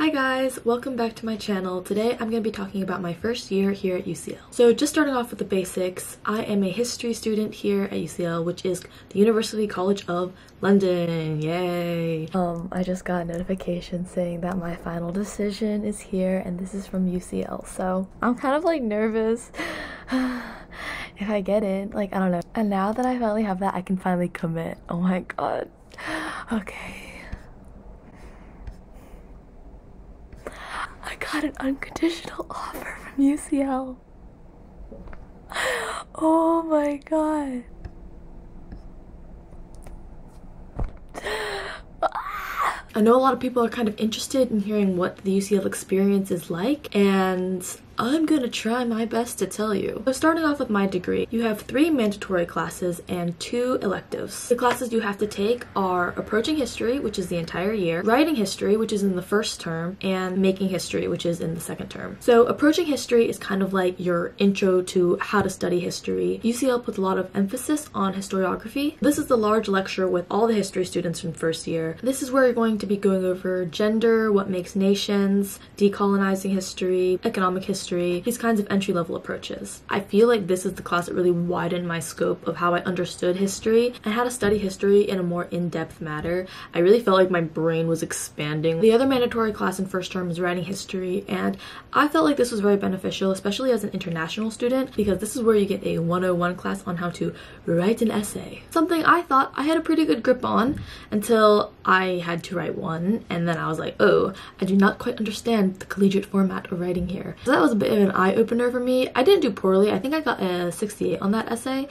Hi guys, welcome back to my channel. Today I'm going to be talking about my first year here at UCL. So just starting off with the basics, I am a history student here at UCL, which is the University College of London. Yay! I just got a notification saying that my final decision is here, and this is from UCL. So I'm kind of like nervous if I get in, like I don't know. And now that I finally have that, I can finally commit. Oh my god. Okay. I got an unconditional offer from UCL. Oh my god. I know a lot of people are kind of interested in hearing what the UCL experience is like, and I'm gonna try my best to tell you. So starting off with my degree, you have 3 mandatory classes and 2 electives. The classes you have to take are Approaching History, which is the entire year, Writing History, which is in the first term, and Making History, which is in the second term. So Approaching History is kind of like your intro to how to study history. UCL puts a lot of emphasis on historiography. This is the large lecture with all the history students from first year. This is where you're going to be going over gender, what makes nations, decolonizing history, economic history, these kinds of entry-level approaches. I feel like this is the class that really widened my scope of how I understood history and how to study history in a more in-depth manner. I really felt like my brain was expanding. The other mandatory class in first term is Writing History, and I felt like this was very beneficial, especially as an international student, because this is where you get a 101 class on how to write an essay. Something I thought I had a pretty good grip on until I had to write one, and then I was like, oh, I do not quite understand the collegiate format of writing here. So that was a bit of an eye-opener for me. I didn't do poorly. I think I got a 68 on that essay,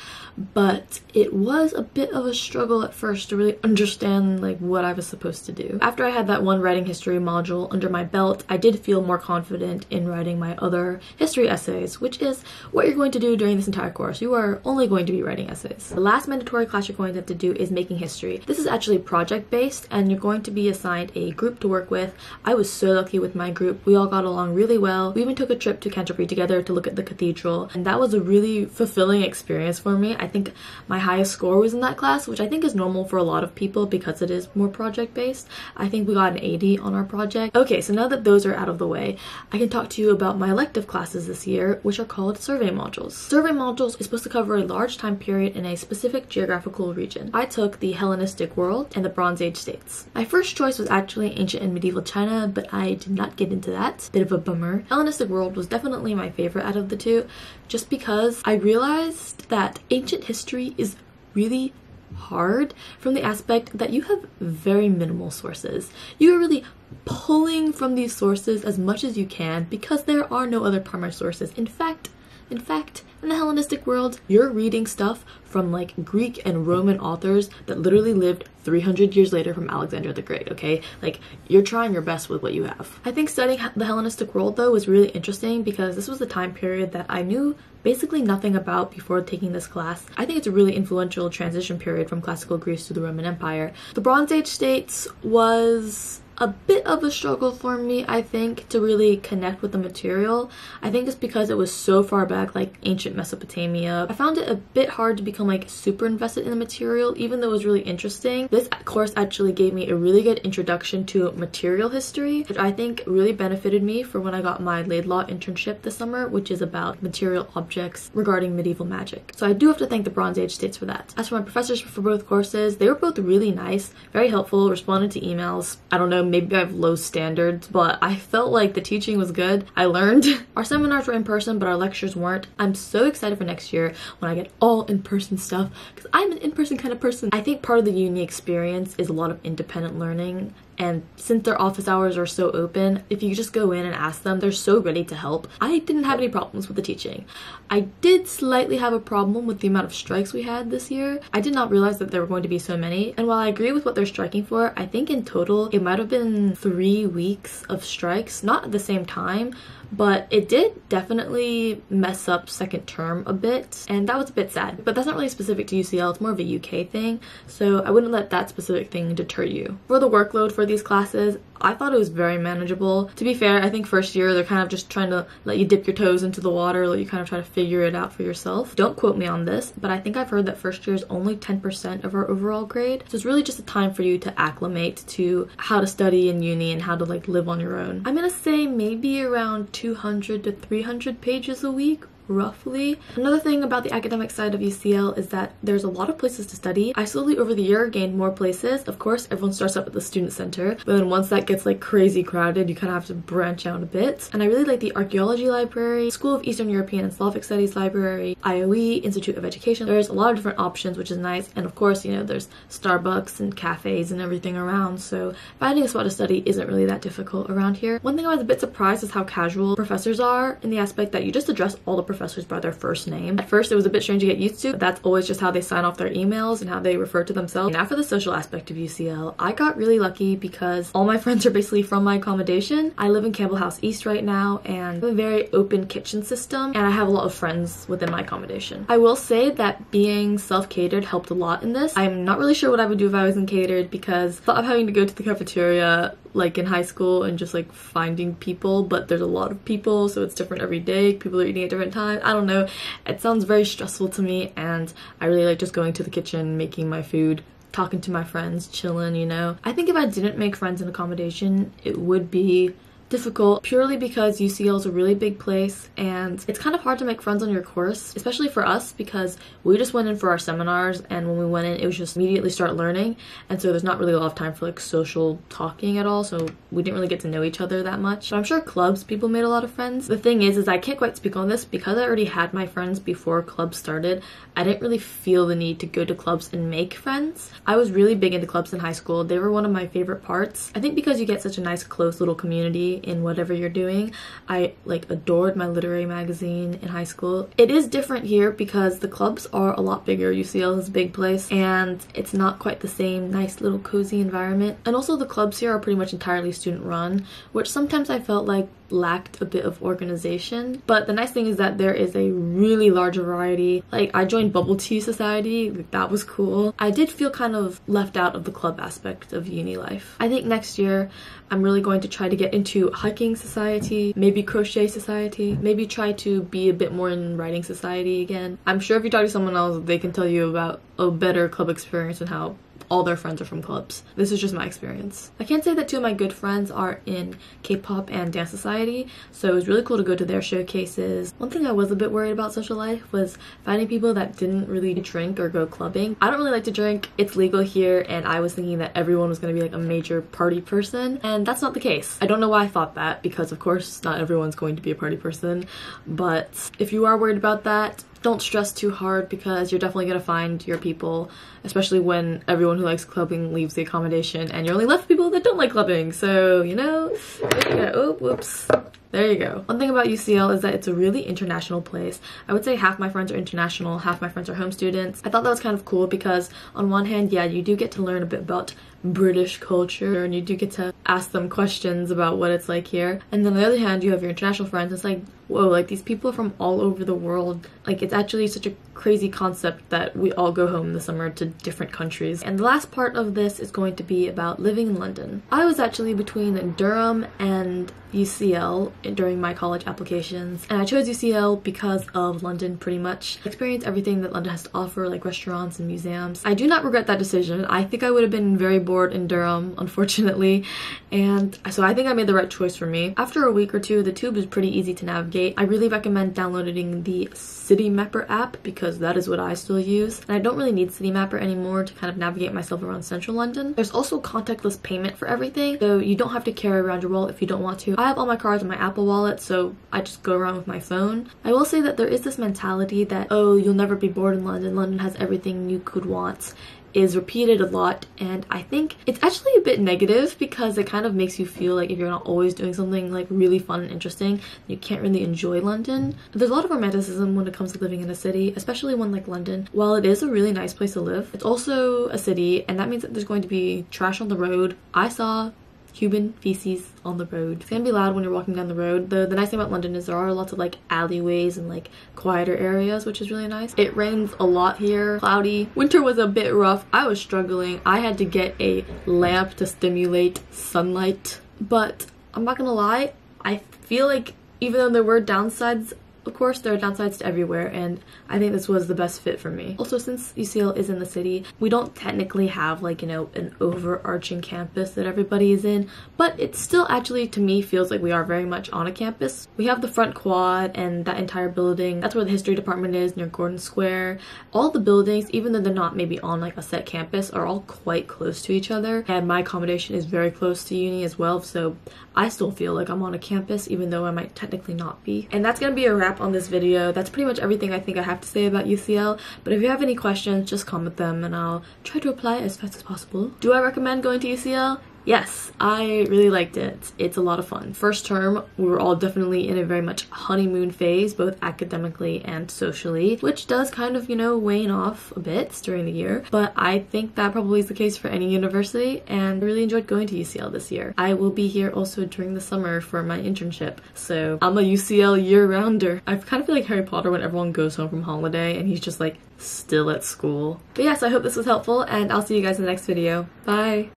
but it was a bit of a struggle at first to really understand like what I was supposed to do. After I had that one writing history module under my belt, I did feel more confident in writing my other history essays, which is what you're going to do during this entire course. You are only going to be writing essays. The last mandatory class you're going to have to do is Making History. This is actually project-based, and you're going to be assigned a group to work with. I was so lucky with my group. We all got along really well. We even took a trip to Canterbury together to look at the cathedral, and that was a really fulfilling experience for me. I think my highest score was in that class, which I think is normal for a lot of people because it is more project-based. I think we got an 80 on our project. Okay, so now that those are out of the way, I can talk to you about my elective classes this year, which are called survey modules. Survey modules is supposed to cover a large time period in a specific geographical region. I took the Hellenistic world and the Bronze Age states. My first choice was actually ancient and medieval China, but I did not get into that. Bit of a bummer. Hellenistic world was definitely my favorite out of the two, just because I realized that ancient history is really hard from the aspect that you have very minimal sources. You are really pulling from these sources as much as you can because there are no other primary sources. In fact, in the Hellenistic world, you're reading stuff from like Greek and Roman authors that literally lived 300 years later from Alexander the Great, okay? Like, you're trying your best with what you have. I think studying the Hellenistic world, though, was really interesting because this was the time period that I knew basically nothing about before taking this class. I think it's a really influential transition period from classical Greece to the Roman Empire. The Bronze Age states was a bit of a struggle for me, I think, to really connect with the material. I think it's because it was so far back, like ancient Mesopotamia. I found it a bit hard to become like super invested in the material, even though it was really interesting. This course actually gave me a really good introduction to material history, which I think really benefited me for when I got my Laidlaw internship this summer, which is about material objects regarding medieval magic. So I do have to thank the Bronze Age states for that. As for my professors for both courses, they were both really nice, very helpful, responded to emails. I don't know, maybe I have low standards, but I felt like the teaching was good. I learned. Our seminars were in person, but our lectures weren't. I'm so excited for next year when I get all in-person stuff because I'm an in-person kind of person. I think part of the uni experience is a lot of independent learning, and since their office hours are so open, if you just go in and ask them, they're so ready to help. I didn't have any problems with the teaching. I did slightly have a problem with the amount of strikes we had this year. I did not realize that there were going to be so many, and while I agree with what they're striking for, I think in total it might have been 3 weeks of strikes, not at the same time, but it did definitely mess up second term a bit, and that was a bit sad. But that's not really specific to UCL, it's more of a UK thing, so I wouldn't let that specific thing deter you. For the workload for for these classes, I thought it was very manageable. To be fair, I think first year they're kind of just trying to let you dip your toes into the water, let you kind of try to figure it out for yourself. Don't quote me on this, but I think I've heard that first year is only 10% of our overall grade. So it's really just a time for you to acclimate to how to study in uni and how to like live on your own. I'm gonna say maybe around 200 to 300 pages a week, roughly. Another thing about the academic side of UCL is that there's a lot of places to study. I slowly over the year gained more places. Of course, everyone starts up at the student center, but then once that gets like crazy crowded, you kind of have to branch out a bit. And I really like the archaeology library, School of Eastern European and Slavic Studies library, IOE, Institute of Education. There's a lot of different options, which is nice. And of course, you know, there's Starbucks and cafes and everything around, so finding a spot to study isn't really that difficult around here. One thing I was a bit surprised is how casual professors are, in the aspect that you just address all the professors by their first name. At first it was a bit strange to get used to, but that's always just how they sign off their emails and how they refer to themselves. Now for the social aspect of UCL, I got really lucky because all my friends are basically from my accommodation. I live in Campbell House East right now and have a very open kitchen system, and I have a lot of friends within my accommodation. I will say that being self-catered helped a lot in this. I'm not really sure what I would do if I wasn't catered, because I thought of having to go to the cafeteria like in high school and just like finding people, but there's a lot of people, so it's different every day. People are eating at different times. I don't know. It sounds very stressful to me, and I really like just going to the kitchen, making my food, talking to my friends, chilling, you know. I think if I didn't make friends in accommodation, it would be difficult, purely because UCL is a really big place and it's kind of hard to make friends on your course, especially for us because we just went in for our seminars, and when we went in it was just immediately start learning, and so there's not really a lot of time for like social talking at all, so we didn't really get to know each other that much. But I'm sure clubs people made a lot of friends. The thing is I can't quite speak on this because I already had my friends before clubs started. I didn't really feel the need to go to clubs and make friends. I was really big into clubs in high school. They were one of my favorite parts. I think because you get such a nice close little community in whatever you're doing. I like adored my literary magazine in high school. It is different here because the clubs are a lot bigger. UCL is a big place and it's not quite the same nice little cozy environment. And also the clubs here are pretty much entirely student run, which sometimes I felt like lacked a bit of organization. But the nice thing is that there is a really large variety. Like I joined bubble tea society, that was cool. I did feel kind of left out of the club aspect of uni life. I think next year I'm really going to try to get into hiking society, maybe crochet society, maybe try to be a bit more in writing society again. I'm sure if you talk to someone else, they can tell you about a better club experience and how all their friends are from clubs. This is just my experience. I can say that two of my good friends are in K-pop and dance society, so it was really cool to go to their showcases. One thing I was a bit worried about social life was finding people that didn't really drink or go clubbing. I don't really like to drink. It's legal here, and I was thinking that everyone was going to be like a major party person, and that's not the case. I don't know why I thought that, because of course not everyone's going to be a party person, but if you are worried about that, don't stress too hard because you're definitely going to find your people, especially when everyone who likes clubbing leaves the accommodation and you're only left with people that don't like clubbing. So, you know, oh, whoops. There you go. One thing about UCL is that it's a really international place. I would say half my friends are international, half my friends are home students. I thought that was kind of cool because on one hand, yeah, you do get to learn a bit about British culture and you do get to ask them questions about what it's like here. And then on the other hand, you have your international friends. It's like, whoa, like these people are from all over the world. Like it's actually such a crazy concept that we all go home this summer to different countries. And the last part of this is going to be about living in London. I was actually between Durham and UCL during my college applications, and I chose UCL because of London pretty much. I experienced everything that London has to offer, like restaurants and museums. I do not regret that decision. I think I would have been very bored in Durham, unfortunately, and so I think I made the right choice for me. After a week or two, the tube is pretty easy to navigate. I really recommend downloading the City Mapper app because that is what I still use, and I don't really need City Mapper anymore to kind of navigate myself around central London. There's also contactless payment for everything, so you don't have to carry around your wallet if you don't want to. I have all my cards in my Apple Wallet, so I just go around with my phone. I will say that there is this mentality that, oh, you'll never be bored in London. London has everything you could want, is repeated a lot, and I think it's actually a bit negative because it kind of makes you feel like if you're not always doing something like really fun and interesting, you can't really enjoy London. There's a lot of romanticism when it comes to living in a city, especially one like London. While it is a really nice place to live, it's also a city, and that means that there's going to be trash on the road. I saw human feces on the road. It's gonna be loud when you're walking down the road. The nice thing about London is there are lots of like alleyways and like quieter areas, which is really nice. It rains a lot here, cloudy. Winter was a bit rough. I was struggling. I had to get a lamp to stimulate sunlight, but I'm not gonna lie, I feel like even though there were downsides, of course, there are downsides to everywhere, and I think this was the best fit for me. Also, since UCL is in the city, we don't technically have like, you know, an overarching campus that everybody is in, but it still actually, to me, feels like we are very much on a campus. We have the front quad and that entire building. That's where the history department is, near Gordon Square. All the buildings, even though they're not maybe on like a set campus, are all quite close to each other, and my accommodation is very close to uni as well, so I still feel like I'm on a campus, even though I might technically not be. And that's gonna be a wrap on this video. That's pretty much everything I think I have to say about UCL, but if you have any questions, just comment them and I'll try to reply as fast as possible. Do I recommend going to UCL? Yes, I really liked it. It's a lot of fun. First term, we were all definitely in a very much honeymoon phase, both academically and socially, which does kind of, you know, wane off a bit during the year. But I think that probably is the case for any university, and I really enjoyed going to UCL this year. I will be here also during the summer for my internship, so I'm a UCL year-rounder. I kind of feel like Harry Potter when everyone goes home from holiday and he's just like still at school. But yes, I hope this was helpful, and I'll see you guys in the next video. Bye!